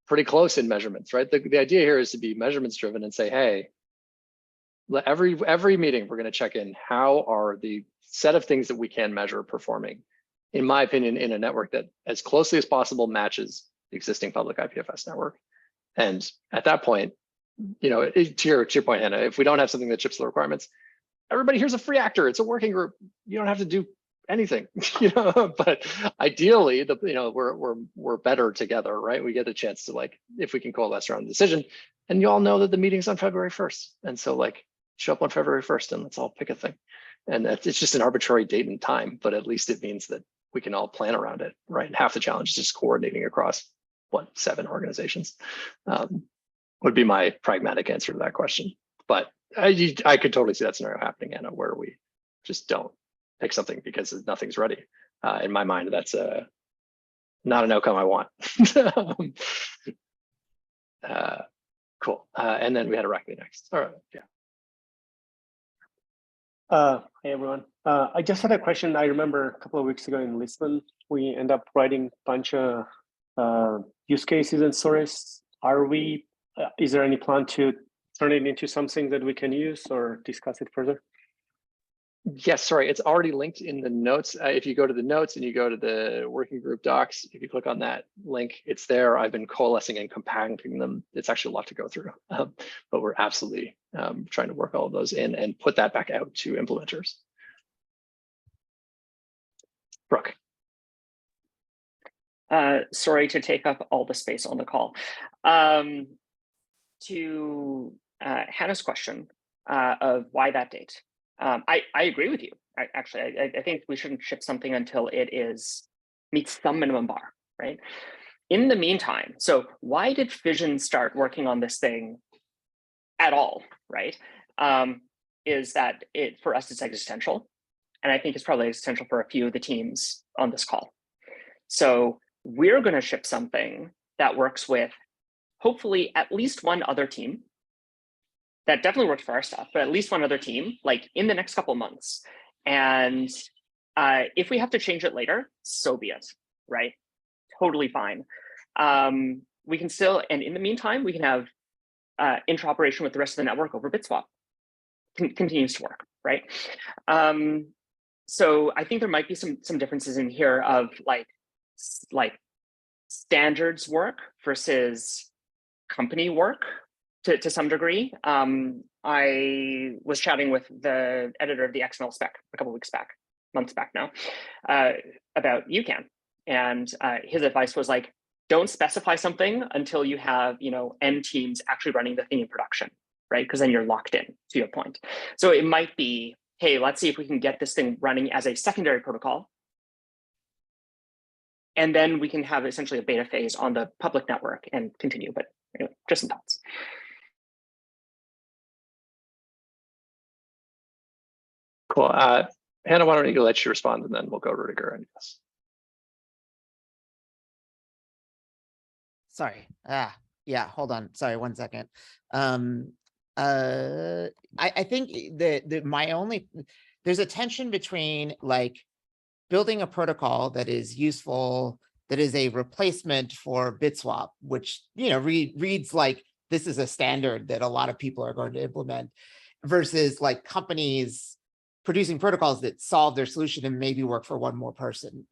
S1: pretty close in measurements, right? The idea here is to be measurements driven and say, hey, every meeting we're going to check in, how are the set of things that we can measure performing, in my opinion, in a network that as closely as possible matches the existing public IPFS network. And at that point, you know, to your point, Hannah, if we don't have something that ships the requirements, everybody here's a free actor. It's a working group. You don't have to do anything, you know. But ideally, we're better together, right? We get a chance to like, if we can coalesce around the decision, and you all know that the meeting's on February 1st, and so like show up on February 1st and let's all pick a thing. And it's just an arbitrary date and time, but at least it means that we can all plan around it, right? And half the challenge is just coordinating across 7 organizations. Would be my pragmatic answer to that question. But I could totally see that scenario happening, Anna, where we just don't pick something because nothing's ready. In my mind, that's not an outcome I want. Cool. And then we had Arachne next. All right, yeah.
S4: Hey everyone. I just had a question. I remember a couple of weeks ago in Lisbon, we end up writing a bunch of use cases and stories. Are we Is there any plan to turn it into something that we can use or discuss it further?
S1: Yes, sorry, it's already linked in the notes. If you go to the notes and you go to the working group docs, if you click on that link, it's there. I've been coalescing and compacting them. It's actually a lot to go through, but we're absolutely trying to work all of those in and put that back out to implementers. Brooke.
S3: Sorry to take up all the space on the call. To Hannah's question of why that date, I agree with you. I think we shouldn't ship something until it meets some minimum bar, right? In the meantime, so why did Fission start working on this thing at all, right? Is that for us, it's existential. And I think it's probably existential for a few of the teams on this call. So we're going to ship something that works with hopefully at least one other team. That definitely works for our stuff, but at least one other team, like in the next couple of months. And if we have to change it later, so be it, right? Totally fine. We can still, and in the meantime, we can have interoperation with the rest of the network over BitSwap. Continues to work, right? So I think there might be some differences in here of like standards work versus company work to some degree. I was chatting with the editor of the XML spec a couple of weeks back, months back now, about UCAN. And his advice was like, don't specify something until you have, N teams actually running the thing in production, right? Because then you're locked in, to your point. So it might be, hey, let's see if we can get this thing running as a secondary protocol. And then we can have essentially a beta phase on the public network and continue. But anyway, just some thoughts.
S1: Cool. Hannah, why don't you let you respond, and then we'll go to Rudiger, I guess.
S2: Sorry. Yeah, hold on. Sorry, 1 second. I think there's a tension between like building a protocol that is useful, that is a replacement for BitSwap, which reads like this is a standard that a lot of people are going to implement, versus like companies producing protocols that solve their solution and maybe work for one more person.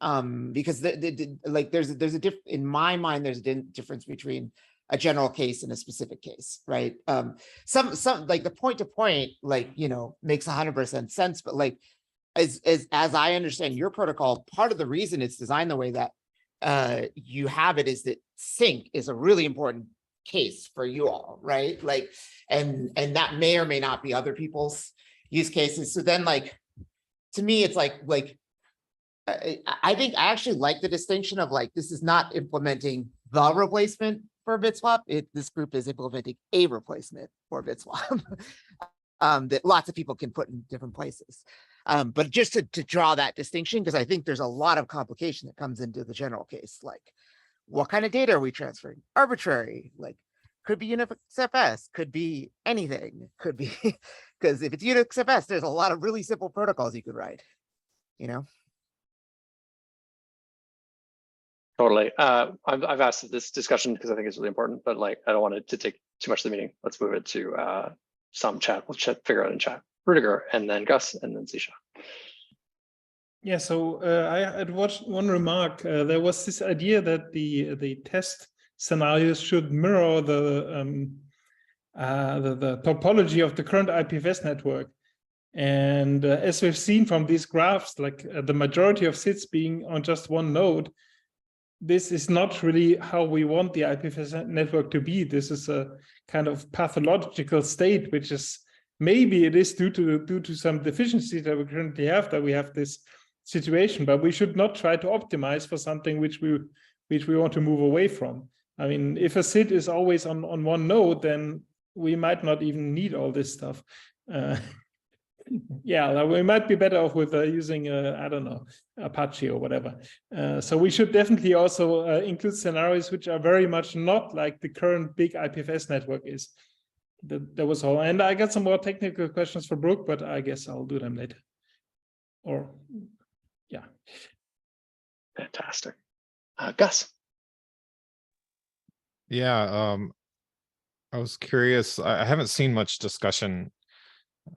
S2: Because there's a in my mind, there's a difference between a general case and a specific case, right? Some like the point to point, makes 100% sense, but like as I understand your protocol, part of the reason it's designed the way that you have it is that sync is a really important case for you all, right? Like, and that may or may not be other people's use cases. So then to me, it's like I think I actually like the distinction of like, this is not implementing the replacement for BitSwap. This group is implementing a replacement for BitSwap that lots of people can put in different places. But just to draw that distinction, because I think there's a lot of complication that comes into the general case, like what kind of data are we transferring? Arbitrary, like could be UnixFS, could be anything, could be, because if it's UnixFS, there's a lot of really simple protocols you could write,
S1: Totally. I've asked this discussion because I think it's really important, but like, I don't want it to take too much of the meeting. Let's move it to some chat. We'll figure out in chat. Rudiger, and then Gus, and then Zisha.
S5: Yeah, so I had watched one remark. There was this idea that the test scenarios should mirror the topology of the current IPFS network. And as we've seen from these graphs, like the majority of SIDs being on just one node, this is not really how we want the IPFS network to be. This is a kind of pathological state, which is maybe it is due to some deficiencies that we currently have, that we have this situation, but we should not try to optimize for something which we want to move away from. I mean, if a SID is always on one node, then we might not even need all this stuff. Yeah, we might be better off with using, I don't know, Apache or whatever. So we should definitely also include scenarios which are very much not like the current big IPFS network is. That was all. And I got some more technical questions for Brooke, but I guess I'll do them later. Or, yeah.
S1: Fantastic. Gus.
S6: Yeah, I was curious. I haven't seen much discussion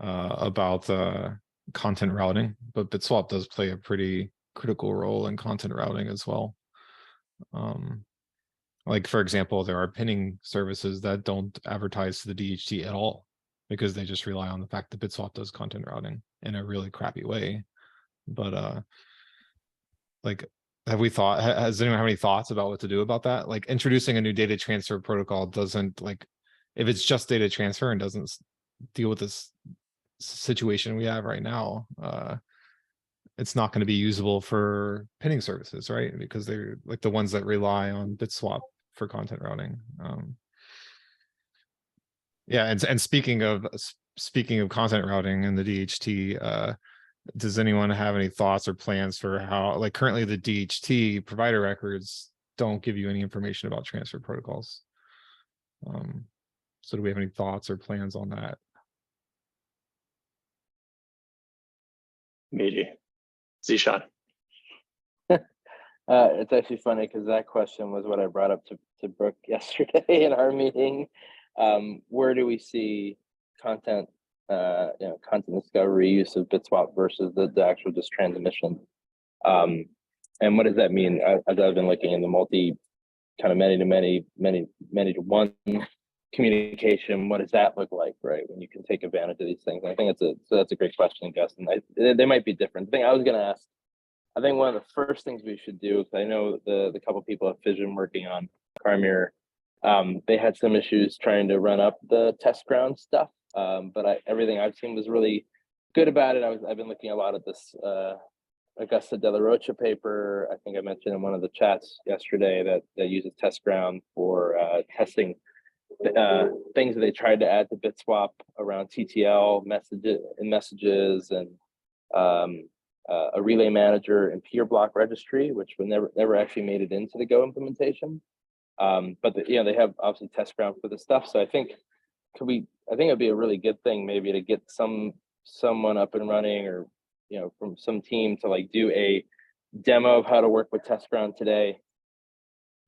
S6: about content routing, but Bitswap does play a pretty critical role in content routing as well. Like for example, there are pinning services that don't advertise to the DHT at all because they just rely on the fact that Bitswap does content routing in a really crappy way. But like, has anyone have any thoughts about what to do about that? Like introducing a new data transfer protocol doesn't, like, if it's just data transfer and doesn't deal with this situation we have right now, it's not going to be usable for pinning services, right? Because they're like the ones that rely on Bitswap for content routing. Yeah, and speaking of content routing and the DHT, does anyone have any thoughts or plans for how, like currently the DHT provider records don't give you any information about transfer protocols? So do we have any thoughts or plans on that?
S1: Meaty. Zishan.
S7: It's actually funny because that question was what I brought up to Brooke yesterday in our meeting. Where do we see content, content discovery, use of Bitswap versus the actual just transmission? And what does that mean? As I've been looking in the multi, kind of many to one communication, what does that look like, right? When you can take advantage of these things. And I think that's a great question, Gus. And they might be different. The thing I was going to ask, I think one of the first things we should do, because I know the couple people at Fission working on Carmir, they had some issues trying to run up the test ground stuff. But everything I've seen was really good about it. I've been looking a lot at this Augusta De La Rocha paper. I think I mentioned in one of the chats yesterday that uses test ground for testing things that they tried to add to Bitswap around TTL messages and a relay manager and peer block registry, which never actually made it into the Go implementation. But they have obviously test ground for the stuff. So I think it'd be a really good thing maybe to get someone up and running, or from some team to like do a demo of how to work with test ground today.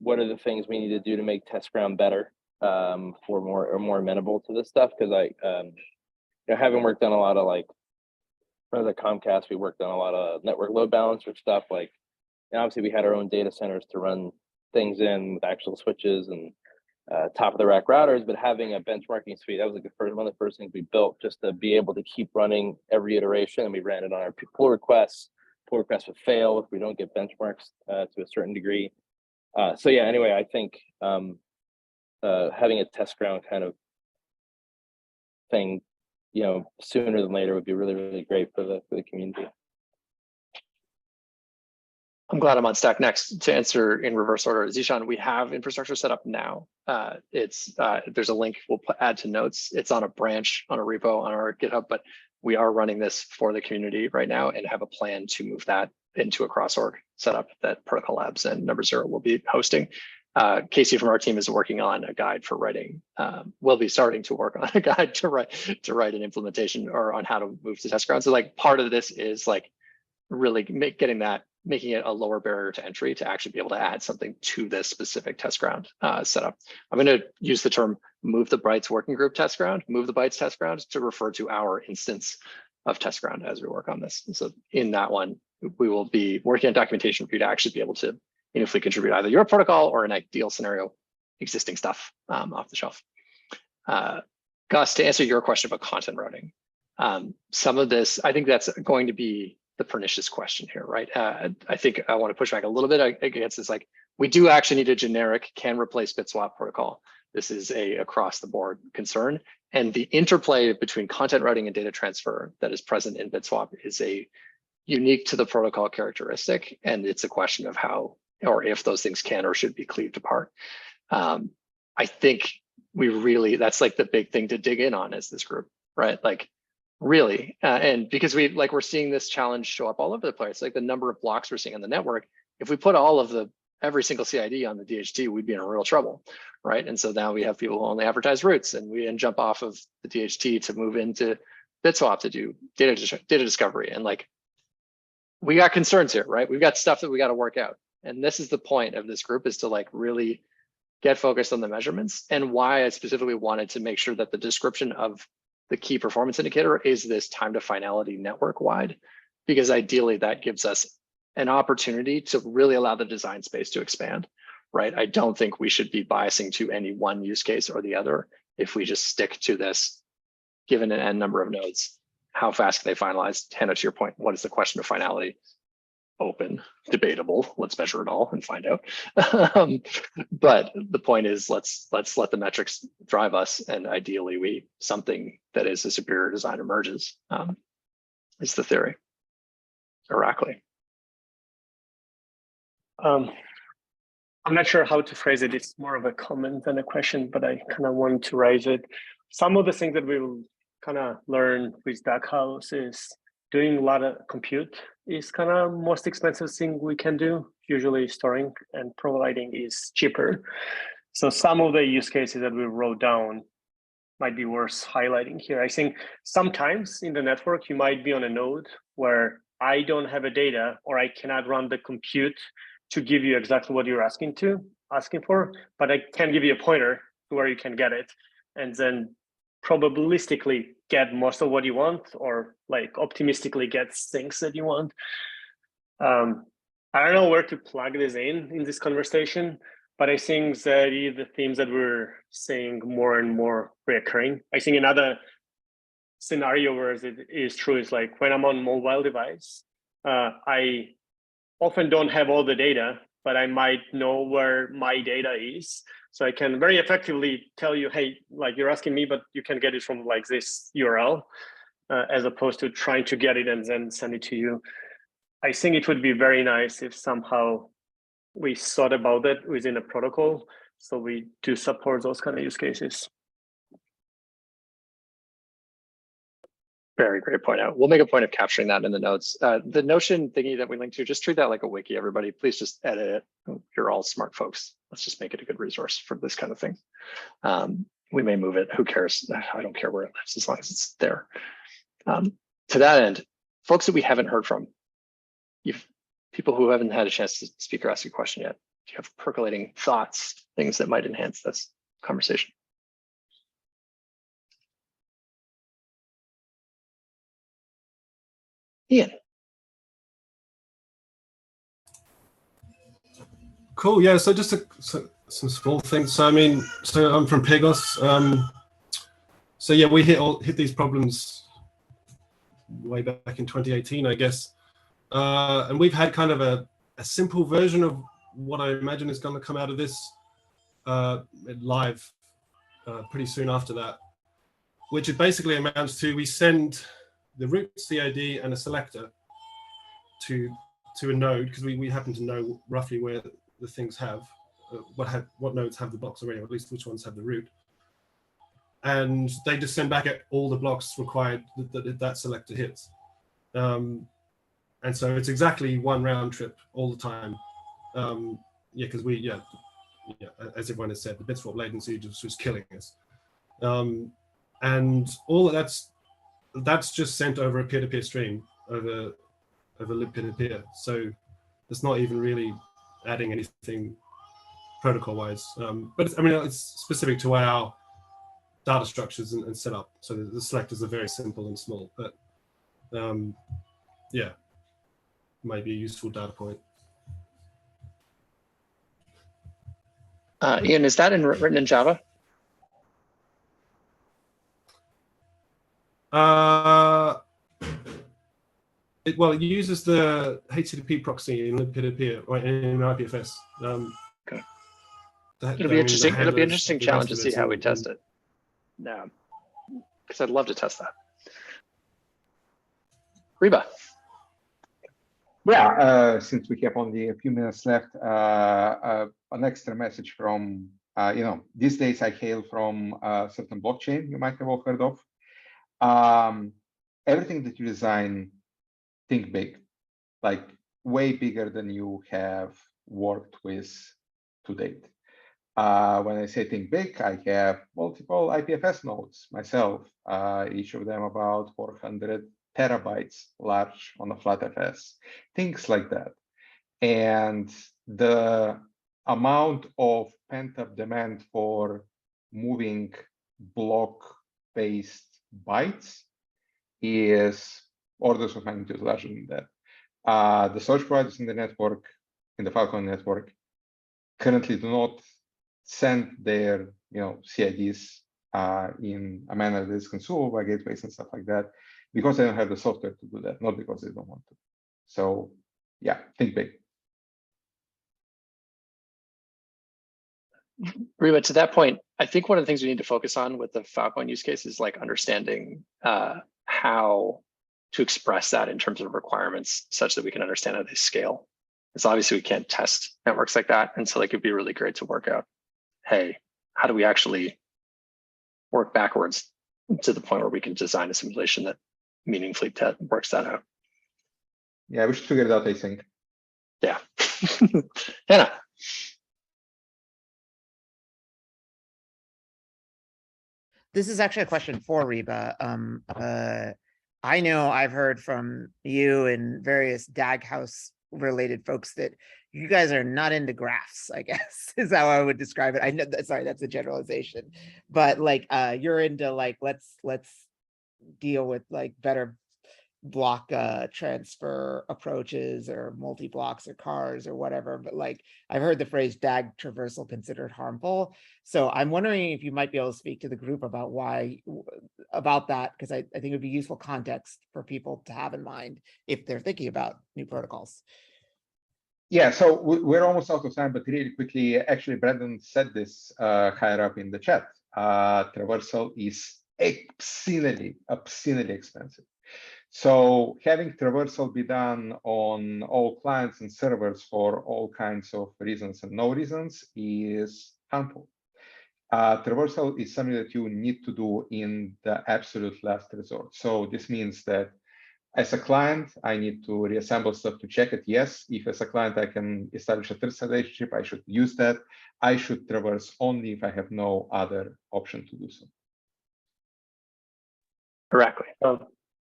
S7: What are the things we need to do to make test ground better, for more amenable to this stuff? Because having worked on a lot of like, for the Comcast, we worked on a lot of network load balancer stuff. Like, and obviously we had our own data centers to run things in with actual switches and top of the rack routers, but having a benchmarking suite, that was like one of the first things we built just to be able to keep running every iteration. And we ran it on our pull requests. Pull requests would fail if we don't get benchmarks to a certain degree. So yeah, anyway, I think having a test ground kind of thing, sooner than later would be really, really great for the community.
S1: I'm glad I'm on Stack Next to answer in reverse order. Zishan, we have infrastructure set up now. There's a link we'll add to notes. It's on a branch, on a repo, on our GitHub, but we are running this for the community right now and have a plan to move that into a cross-org setup that Protocol Labs and Number Zero will be hosting. Casey from our team is working on a guide for writing. We'll be starting to work on a guide to write an implementation or on how to move to test ground. So like part of this is like really making it a lower barrier to entry to actually be able to add something to this specific test ground setup. I'm going to use the term move the Bytes working group test ground, move the Bytes test ground to refer to our instance of test ground as we work on this. And so in that one, we will be working on documentation for you to actually be able to meaningfully contribute either your protocol or an ideal scenario, existing stuff off the shelf. Gus, to answer your question about content routing, some of this, I think that's going to be the pernicious question here, right? I think I want to push back a little bit against this. Like, we do actually need a generic can replace Bitswap protocol. This is a across the board concern. And the interplay between content routing and data transfer that is present in Bitswap is a unique to the protocol characteristic. And it's a question of how or if those things can or should be cleaved apart. I think that's like the big thing to dig in on as this group, right? Like, really, and because we're seeing this challenge show up all over the place, like the number of blocks we're seeing on the network. If we put every single CID on the DHT, we'd be in real trouble, right? And so now we have people who only advertise routes, and we jump off of the DHT to move into Bitswap to do data discovery. And like, we got concerns here, right? We've got stuff that we got to work out. And this is the point of this group, is to like really get focused on the measurements, and why I specifically wanted to make sure that the description of the key performance indicator is this time to finality network wide, because ideally that gives us an opportunity to really allow the design space to expand, right? I don't think we should be biasing to any one use case or the other. If we just stick to this, given an n number of nodes, how fast can they finalize? Hannah, to your point, what is the question of finality? Open, debatable. Let's measure it all and find out. But the point is, let's let the metrics drive us, and ideally, something that is a superior design emerges. Is the theory. Irakli.
S4: I'm not sure how to phrase it. It's more of a comment than a question, but I kind of want to raise it. Some of the things that we'll kind of learn with Duckhouse is doing a lot of compute is kind of most expensive thing we can do. Usually storing and providing is cheaper. So some of the use cases that we wrote down might be worth highlighting here. I think sometimes in the network, you might be on a node where I don't have a data or I cannot run the compute to give you exactly what you're asking for, but I can give you a pointer to where you can get it. And then probabilistically get most of what you want, or like optimistically get things that you want. I don't know where to plug this in this conversation, but I think that the themes that we're seeing more and more reoccurring. I think another scenario where it is true is like when I'm on mobile device, I often don't have all the data, but I might know where my data is. So I can very effectively tell you, hey, like you're asking me, but you can get it from like this URL, as opposed to trying to get it and then send it to you. I think it would be very nice if somehow we thought about that within a protocol, so we do support those kind of use cases.
S1: Very great point out. We'll make a point of capturing that in the notes. The Notion thingy that we linked to, just treat that like a wiki, everybody. Please just edit it. You're all smart folks. Let's just make it a good resource for this kind of thing. We may move it. Who cares? I don't care where it lives as long as it's there. To that end, folks that we haven't heard from, people who haven't had a chance to speak or ask a question yet, do you have percolating thoughts, things that might enhance this conversation? Ian.
S8: Cool. Yeah. So just some small things. So I mean, so I'm from Pegos. So yeah, we hit these problems way back in 2018, I guess. And we've had kind of a simple version of what I imagine is going to come out of this live pretty soon after that, which it basically amounts to we send the root CID and a selector to a node, because we happen to know roughly where the things have what nodes have the blocks already, or at least which ones have the root, and they just send back all the blocks required that selector hits, and so it's exactly one round trip all the time. Because as everyone has said, the bit swap latency just was killing us, and all of that's just sent over a peer-to-peer stream over lib peer-to-peer. So it's not even really adding anything protocol-wise. But I mean, it's specific to our data structures and setup. So the selectors are very simple and small. But yeah, might be a useful data point.
S1: Ian, is that written in Java?
S8: It uses the HTTP proxy in libpeer-to-peer or in IPFS.
S1: Okay. It'll be interesting. It'll be an interesting challenge to see how we test it. Yeah, because I'd love to test that. Reba.
S9: Yeah, since we have only a few minutes left, an extra message from, these days I hail from a certain blockchain you might have all heard of. Everything that you design, think big, like way bigger than you have worked with to date. When I say think big, I have multiple IPFS nodes myself, each of them about 400 terabytes large on a flat FS, things like that. And the amount of pent-up demand for moving block-based bytes is orders of magnitude larger than that. The storage providers in the network, in the Filecoin network, currently do not send their CIDs in a manner that is consumable by gateways and stuff like that, because they don't have the software to do that, not because they don't want to. So yeah, think big.
S1: Reba, to that point, I think one of the things we need to focus on with the Filecoin use case is like understanding how to express that in terms of requirements such that we can understand how they scale. Because obviously we can't test networks like that. And so like it'd be really great to work out, hey, how do we actually work backwards to the point where we can design a simulation that meaningfully works that out?
S9: Yeah, we should figure it out, I think.
S1: Yeah. Hannah.
S2: This is actually a question for Reba. I know I've heard from you and various DAG house related folks that you guys are not into graphs, I guess, is how I would describe it. I know that, sorry, that's a generalization, but like you're into like, let's deal with like better block transfer approaches or multi-blocks or cars or whatever, but like I've heard the phrase DAG traversal considered harmful. So I'm wondering if you might be able to speak to the group about that, because I think it would be useful context for people to have in mind if they're thinking about new protocols.
S9: Yeah, so we're almost out of time, but really quickly, actually, Brandon said this higher up in the chat. Traversal is obscenely expensive. So having traversal be done on all clients and servers for all kinds of reasons and no reasons is harmful. Traversal is something that you need to do in the absolute last resort. So this means that as a client, I need to reassemble stuff to check it. Yes, if as a client I can establish a trust relationship, I should use that. I should traverse only if I have no other option to do so.
S1: Correctly.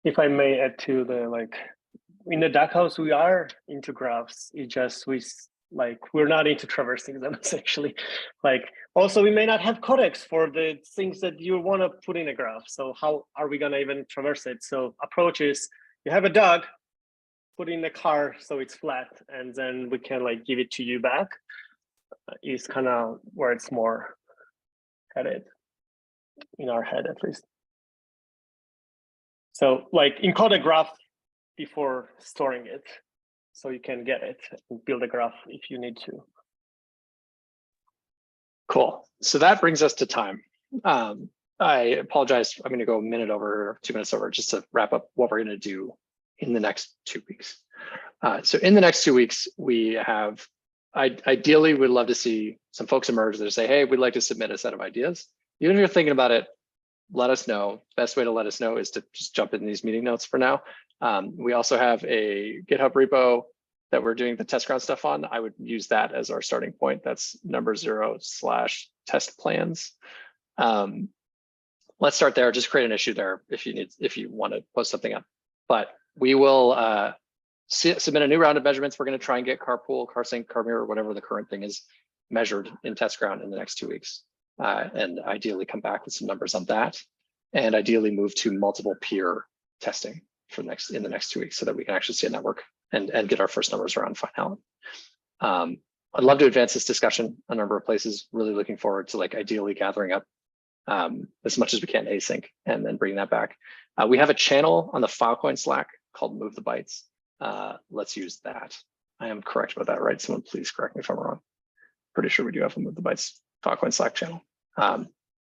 S4: If I may add to the in the DAC house, we are into graphs. It just we're not into traversing them essentially. Also we may not have codecs for the things that you want to put in a graph. So how are we gonna even traverse it? So approach is you have a dog, put in a car so it's flat, and then we can give it to you back. Is kind of where it's more headed in our head at least. So encode a graph before storing it so you can get it and build a graph if you need to.
S1: Cool. So that brings us to time. I apologize. I'm going to go a minute over, 2 minutes over, just to wrap up what we're going to do in the next 2 weeks. So in the next 2 weeks, we have, ideally, we'd love to see some folks emerge that say, hey, we'd like to submit a set of ideas. Even if you're thinking about it, let us know. Best way to let us know is to just jump in these meeting notes for now. We also have a GitHub repo that we're doing the test ground stuff on. I would use that as our starting point. That's #0/test plans. Let's start there. Just create an issue there if you want to post something up. But we will submit a new round of measurements. We're going to try and get carpool, car sync, car mirror, whatever the current thing is, measured in test ground in the next 2 weeks. And ideally come back with some numbers on that, and ideally move to multiple peer testing for in the next 2 weeks so that we can actually see a network and get our first numbers around finality. I'd love to advance this discussion a number of places. Really looking forward to ideally gathering up as much as we can async and then bringing that back. We have a channel on the Filecoin Slack called Move the Bytes. Let's use that. I am correct about that, right? Someone please correct me if I'm wrong. Pretty sure we do have a Move the Bytes Filecoin Slack channel.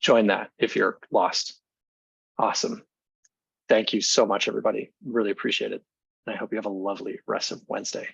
S1: Join that if you're lost. Awesome. Thank you so much, everybody. Really appreciate it. And I hope you have a lovely rest of Wednesday.